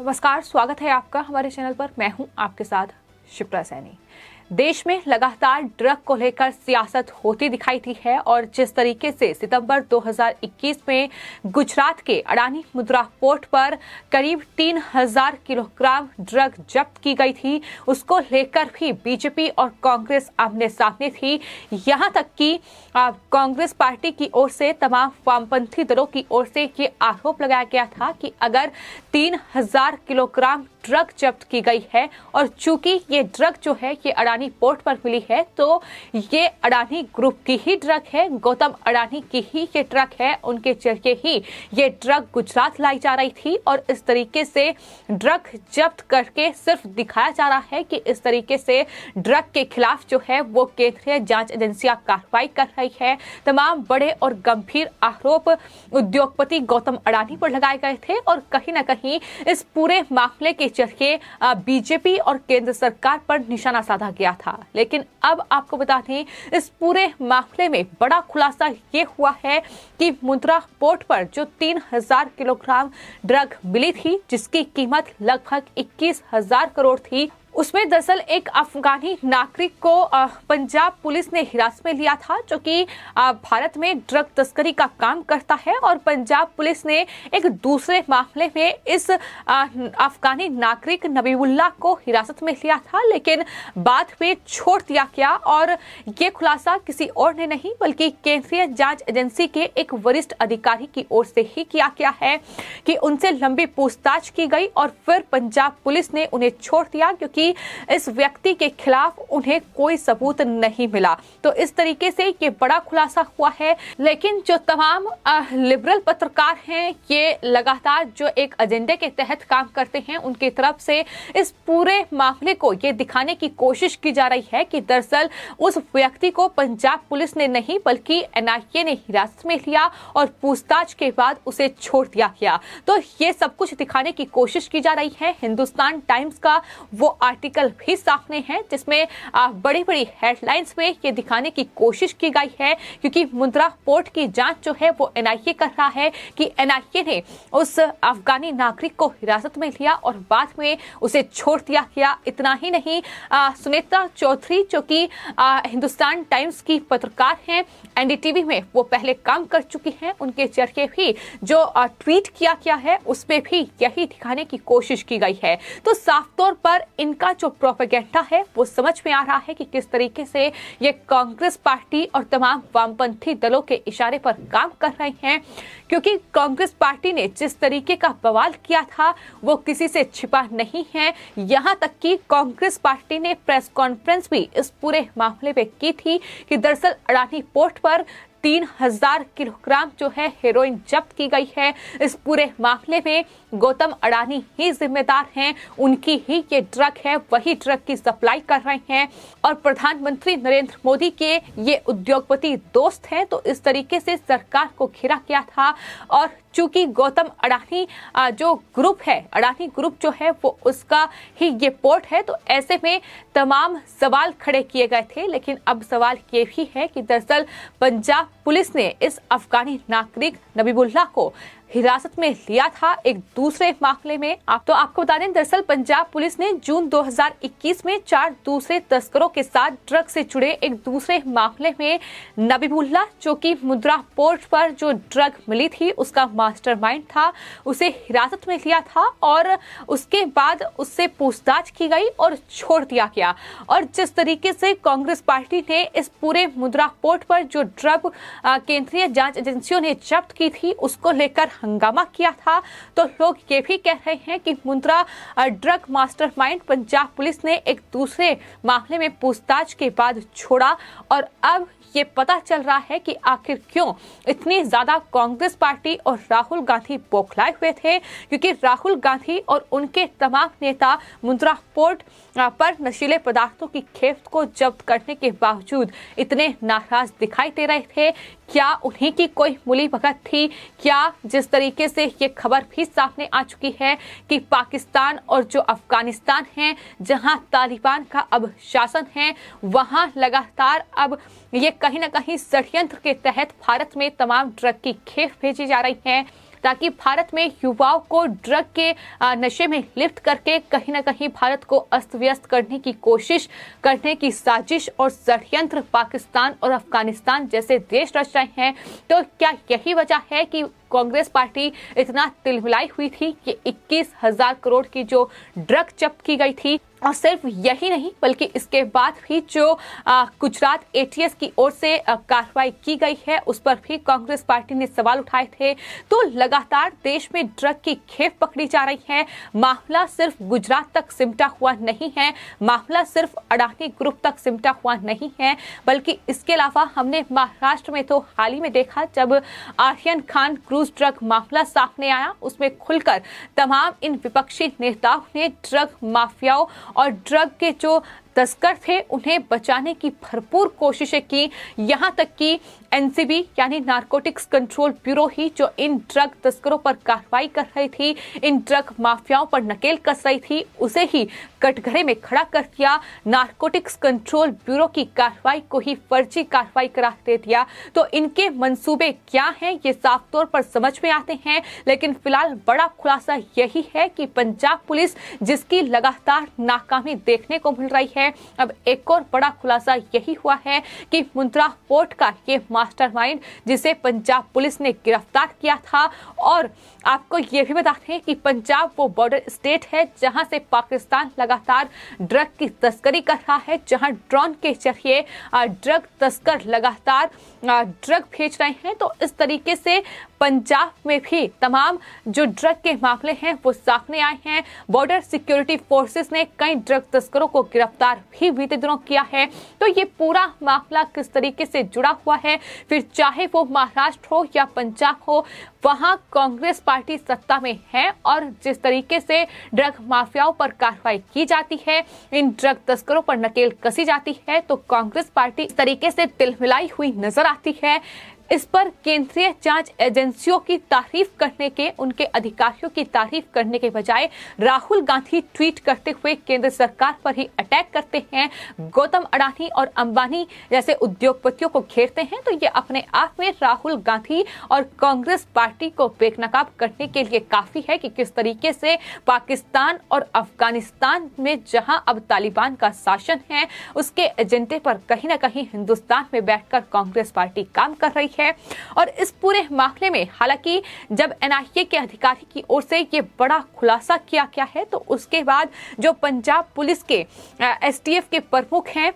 नमस्कार, स्वागत है आपका हमारे चैनल पर। मैं हूं आपके साथ शिप्रा सैनी। देश में लगातार ड्रग को लेकर सियासत होती दिखाई दी है और जिस तरीके से सितंबर 2021 में गुजरात के अडानी मुद्रा पोर्ट पर करीब 3000 किलोग्राम ड्रग जब्त की गई थी, उसको लेकर भी बीजेपी और कांग्रेस आमने सामने थी। यहां तक कि कांग्रेस पार्टी की ओर से तमाम वामपंथी दलों की ओर से ये आरोप लगाया गया था कि अगर 3000 किलोग्राम ड्रग जब्त की गई है और चूंकि ये ड्रग जो है ये अडानी पोर्ट पर मिली है तो ये अडानी ग्रुप की ही ड्रग है, गौतम अडानी की ही ये ड्रग है, उनके जरिए ही ये ड्रग गुजरात लाई जा रही थी। और इस तरीके से ड्रग जब्त करके सिर्फ दिखाया जा रहा है कि इस तरीके से ड्रग के खिलाफ जो है वो केंद्रीय जांच एजेंसियां कार्रवाई कर रही है। तमाम बड़े और गंभीर आरोप उद्योगपति गौतम अडानी पर लगाए गए थे और कहीं ना कहीं इस पूरे मामले के जरिए बीजेपी और केंद्र सरकार पर निशाना साधा गया था। लेकिन अब आपको बता दें, इस पूरे मामले में बड़ा खुलासा ये हुआ है कि मुद्रा पोर्ट पर जो 3000 किलोग्राम ड्रग मिली थी, जिसकी कीमत लगभग 21,000 करोड़ थी, उसमें दरअसल एक अफगानी नागरिक को पंजाब पुलिस ने हिरासत में लिया था, जो कि भारत में ड्रग तस्करी का काम करता है। और पंजाब पुलिस ने एक दूसरे मामले में इस अफगानी नागरिक नबीउल्लाह को हिरासत में लिया था, लेकिन बाद में छोड़ दिया गया। और ये खुलासा किसी और ने नहीं बल्कि केंद्रीय जांच एजेंसी के एक वरिष्ठ अधिकारी की ओर से ही किया गया है कि उनसे लंबी पूछताछ की गई और फिर पंजाब पुलिस ने उन्हें छोड़ दिया क्योंकि इस व्यक्ति के खिलाफ उन्हें कोई सबूत नहीं मिला। तो इस तरीके से ये बड़ा खुलासा हुआ है। लेकिन जो तमाम लिबरल पत्रकार हैं, ये लगातार जो एक एजेंडे के तहत काम करते हैं, उनकी तरफ से इस पूरे मामले को ये दिखाने की कोशिश की जा रही है कि दरअसल उस व्यक्ति को पंजाब पुलिस ने नहीं बल्कि एनआईए ने हिरासत में लिया और पूछताछ के बाद उसे छोड़ दिया गया। तो ये सब कुछ दिखाने की कोशिश की जा रही है। हिंदुस्तान टाइम्स का वो आर्टिकल भी सामने है जिसमें बड़ी बड़ी हेडलाइंस में ये दिखाने की कोशिश की गई है, क्योंकि मुद्रा पोर्ट की जांच जो है वो एनआईए कर रहा है कि एनआईए ने उस अफगानी नागरिक को हिरासत में लिया और बाद में उसे छोड़ दिया गया। इतना ही नहीं, सुनीता चौधरी जो कि हिंदुस्तान टाइम्स की पत्रकार हैं, एनडीटीवी में वो पहले काम कर चुकी हैं, उनके जरिए भी जो ट्वीट किया गया है उसमें भी यही दिखाने की कोशिश की गई है। तो साफ तौर पर इनका जो प्रोपेगेंडा है वो समझ में आ रहा है कि किस तरीके से ये कांग्रेस पार्टी और तमाम वामपंथी दलों के इशारे पर काम कर रहे हैं, क्योंकि कांग्रेस पार्टी ने जिस तरीके का बवाल किया था वो किसी से छिपा नहीं है। यहां तक कि कांग्रेस पार्टी ने प्रेस कॉन्फ्रेंस भी इस पूरे मामले में की थी कि दरअसल अडानी पोर्ट पर 3000 किलोग्राम जो है हेरोइन जब्त की गई है। इस पूरे मामले में गौतम अडानी ही जिम्मेदार हैं, उनकी ही ये ड्रग है, वही ड्रग की सप्लाई कर रहे हैं और प्रधानमंत्री नरेंद्र मोदी के ये उद्योगपति दोस्त हैं। तो इस तरीके से सरकार को घेरा गया था। और चूंकि गौतम अडानी जो ग्रुप है, अडानी ग्रुप जो है वो उसका ही ये पोर्ट है, तो ऐसे में तमाम सवाल खड़े किए गए थे। लेकिन अब सवाल ये भी है कि दरअसल पंजाब पुलिस ने इस अफगानी नागरिक नबीउल्लाह को हिरासत में लिया था एक दूसरे मामले में। आपको बता दें, दरअसल पंजाब पुलिस ने जून 2021 में 4 दूसरे तस्करों के साथ ड्रग से जुड़े एक दूसरे मामले में नबीउल्लाह जो कि मुद्रा पोर्ट पर जो ड्रग मिली थी उसका मास्टरमाइंड था, उसे हिरासत में लिया था और उसके बाद उससे पूछताछ की गई और छोड़ दिया गया। और जिस तरीके से कांग्रेस पार्टी ने इस पूरे मुद्रा पोर्ट पर जो ड्रग केंद्रीय जांच एजेंसियों ने जब्त की थी उसको लेकर हंगामा किया था, तो लोग ये भी कह रहे हैं कि मुद्रा ड्रग मास्टरमाइंड पंजाब पुलिस ने एक दूसरे मामले में पूछताछ के बाद छोड़ा। और अब ये पता चल रहा है कि आखिर क्यों इतनी ज्यादा कांग्रेस पार्टी और राहुल गांधी बौखलाए हुए थे, क्योंकि राहुल गांधी और उनके तमाम नेता मुद्रा पोर्ट पर नशीले पदार्थों की खेप को जब्त करने के बावजूद इतने नाराज दिखाई दे रहे थे। क्या उन्हीं की कोई मिली भगत थी? क्या जिस तरीके से ये खबर भी सामने आ चुकी है कि पाकिस्तान और जो अफगानिस्तान है जहां तालिबान का अब शासन है, वहां लगातार अब ये कहीं ना कहीं षड्यंत्र के तहत भारत में तमाम ड्रग की खेप भेजी जा रही है ताकि भारत में युवाओं को ड्रग के नशे में लिप्त करके कहीं ना कहीं भारत को अस्त व्यस्त करने की कोशिश करने की साजिश और षड्यंत्र पाकिस्तान और अफगानिस्तान जैसे देश रच रहे हैं। तो क्या यही वजह है कि कांग्रेस पार्टी इतना तिलमिलाई हुई थी कि 21,000 करोड़ की जो ड्रग जब्त की गई थी? और सिर्फ यही नहीं बल्कि इसके बाद भी जो गुजरात एटीएस की ओर से कार्रवाई की गई है उस पर भी कांग्रेस पार्टी ने सवाल उठाए थे। तो लगातार देश में ड्रग की खेप पकड़ी जा रही है। मामला सिर्फ गुजरात तक सिमटा हुआ नहीं है, मामला सिर्फ अडानी ग्रुप तक सिमटा हुआ नहीं है, बल्कि इसके अलावा हमने महाराष्ट्र में तो हाल ही में देखा जब आर्यन खान क्रूज ड्रग मामला सामने आया, उसमें खुलकर तमाम इन विपक्षी नेताओं ने ड्रग माफियाओं और ड्रग के जो तस्कर थे उन्हें बचाने की भरपूर कोशिशें की। यहां तक कि एनसीबी यानी नारकोटिक्स कंट्रोल ब्यूरो ही जो इन ड्रग तस्करों पर कार्रवाई कर रही थी, इन ड्रग माफियाओं पर नकेल कस रही थी, उसे ही कटघरे में खड़ा कर दिया। नारकोटिक्स कंट्रोल ब्यूरो की कार्रवाई को ही फर्जी कार्रवाई करार दे दिया। तो इनके मंसूबे क्या हैं ये साफ तौर पर समझ में आते हैं। लेकिन फिलहाल बड़ा खुलासा यही है कि पंजाब पुलिस जिसकी लगातार नाकामी देखने को मिल रही है, अब एक और बड़ा खुलासा यही हुआ है कि मुंद्रा पोर्ट का ये मास्टरमाइंड जिसे पंजाब पुलिस ने गिरफ्तार किया था। और आपको ये भी बताते हैं कि पंजाब वो बॉर्डर स्टेट है जहां से पाकिस्तान लगातार ड्रग की तस्करी कर रहा है, जहां ड्रोन के जरिए ड्रग तस्कर लगातार ड्रग भेज रहे हैं। तो इस तरीके से पंजाब में भी तमाम जो ड्रग के मामले हैं वो सामने आए हैं। बॉर्डर सिक्योरिटी फोर्सेस ने कई ड्रग तस्करों को गिरफ्तार भी बीते दिनों किया है। तो ये पूरा मामला किस तरीके से जुड़ा हुआ है, फिर चाहे वो महाराष्ट्र हो या पंजाब हो, वहां कांग्रेस पार्टी सत्ता में है और जिस तरीके से ड्रग माफियाओं पर कार्रवाई की जाती है, इन ड्रग तस्करों पर नकेल कसी जाती है, तो कांग्रेस पार्टी इस तरीके से तिलमिलाई हुई नजर आती है। इस पर केंद्रीय जांच एजेंसियों की तारीफ करने के, उनके अधिकारियों की तारीफ करने के बजाय राहुल गांधी ट्वीट करते हुए केंद्र सरकार पर ही अटैक करते हैं, गौतम अडानी और अंबानी जैसे उद्योगपतियों को घेरते हैं। तो ये अपने आप में राहुल गांधी और कांग्रेस पार्टी को बेनकाब करने के लिए काफी है कि किस तरीके से पाकिस्तान और अफगानिस्तान में जहां अब तालिबान का शासन है, उसके एजेंडे पर कहीं ना कहीं हिंदुस्तान में बैठकर कांग्रेस पार्टी काम कर रही है। और इस पूरे मामले में हालांकि जब एनआईए के अधिकारी की ओर से ये बड़ा खुलासा किया गया है, तो उसके बाद जो पंजाब पुलिस के एसटीएफ के प्रमुख हैं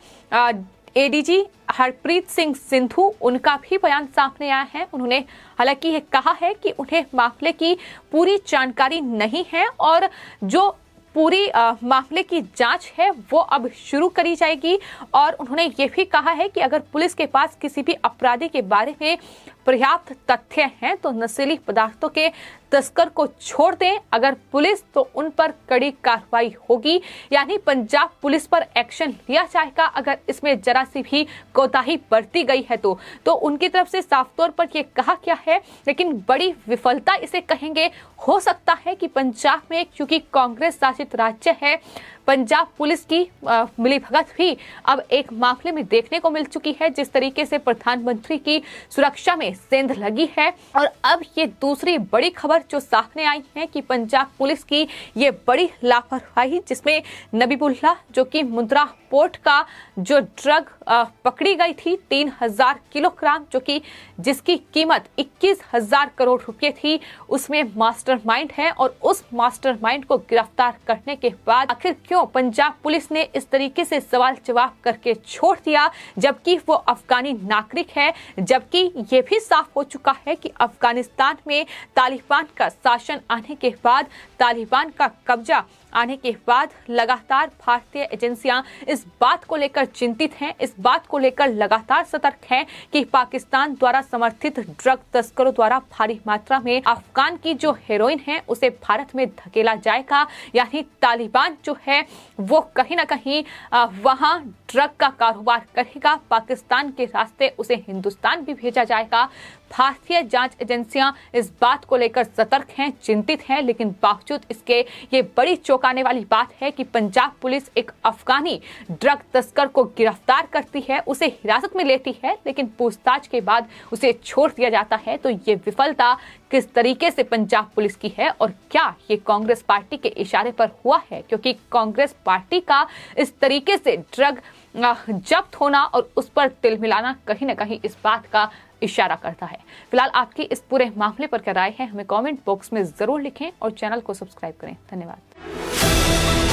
एडीजी हरप्रीत सिंह सिंधु, उनका भी बयान सामने आया है। उन्होंने हालांकि ये कहा है कि उन्हें मामले की पूरी जानकारी नहीं है और जो पूरी मामले की जांच है वो अब शुरू करी जाएगी। और उन्होंने ये भी कहा है कि अगर पुलिस के पास किसी भी अपराधी के बारे में पर्याप्त तथ्य हैं तो नशीली पदार्थों के तस्कर को छोड़ दें, अगर पुलिस तो उन पर कड़ी कार्रवाई होगी, यानी पंजाब पुलिस पर एक्शन लिया जाएगा अगर इसमें जरा सी भी कोताही बरती गई है तो उनकी तरफ से साफ तौर पर यह कहा गया है। लेकिन बड़ी विफलता इसे कहेंगे। हो सकता है कि पंजाब में, क्योंकि कांग्रेस शासित राज्य है, पंजाब पुलिस की मिलीभगत भी अब एक मामले में देखने को मिल चुकी है, जिस तरीके से प्रधानमंत्री की सुरक्षा में सेंध लगी है। और अब ये दूसरी बड़ी खबर जो सामने आई है कि पंजाब पुलिस की ये बड़ी लापरवाही, जिसमें नबीबुल्लाह जो कि मुंद्रा पोर्ट का जो ड्रग पकड़ी गई थी 3000 किलोग्राम, जो कि जिसकी कीमत 21,000 करोड़ रुपए थी, उसमें मास्टरमाइंड है। और उस मास्टरमाइंड को गिरफ्तार करने के बाद आखिर क्यों पंजाब पुलिस ने इस तरीके से सवाल जवाब करके छोड़ दिया, जबकि वो अफगानी नागरिक है, जबकि ये भी साफ हो चुका है कि अफगानिस्तान में तालिबान का शासन आने के बाद, तालिबान का कब्जा आने के बाद लगातार भारतीय एजेंसियां इस बात को लेकर चिंतित हैं, इस बात को लेकर लगातार सतर्क हैं कि पाकिस्तान द्वारा समर्थित ड्रग तस्करों द्वारा भारी मात्रा में अफगान की जो हेरोइन है उसे भारत में धकेला जाएगा, यानी तालिबान जो है वो कहीं ना कहीं वहां ड्रग का कारोबार करेगा, पाकिस्तान के रास्ते उसे हिंदुस्तान भी भेजा जाएगा। भारतीय जांच एजेंसियां इस बात को लेकर सतर्क हैं, चिंतित हैं, लेकिन बावजूद इसके ये बड़ी चौंकाने वाली बात है कि पंजाब पुलिस एक अफगानी ड्रग तस्कर को गिरफ्तार करती है, उसे हिरासत में लेती है, लेकिन पूछताछ के बाद उसे छोड़ दिया जाता है। तो ये विफलता किस तरीके से पंजाब पुलिस की है और क्या ये कांग्रेस पार्टी के इशारे पर हुआ है? क्योंकि कांग्रेस पार्टी का इस तरीके से ड्रग जब्त होना और उस पर तिल मिलाना कहीं ना कहीं इस बात का इशारा करता है। फिलहाल आपकी इस पूरे मामले पर क्या राय है, हमें कमेंट बॉक्स में जरूर लिखें और चैनल को सब्सक्राइब करें। धन्यवाद।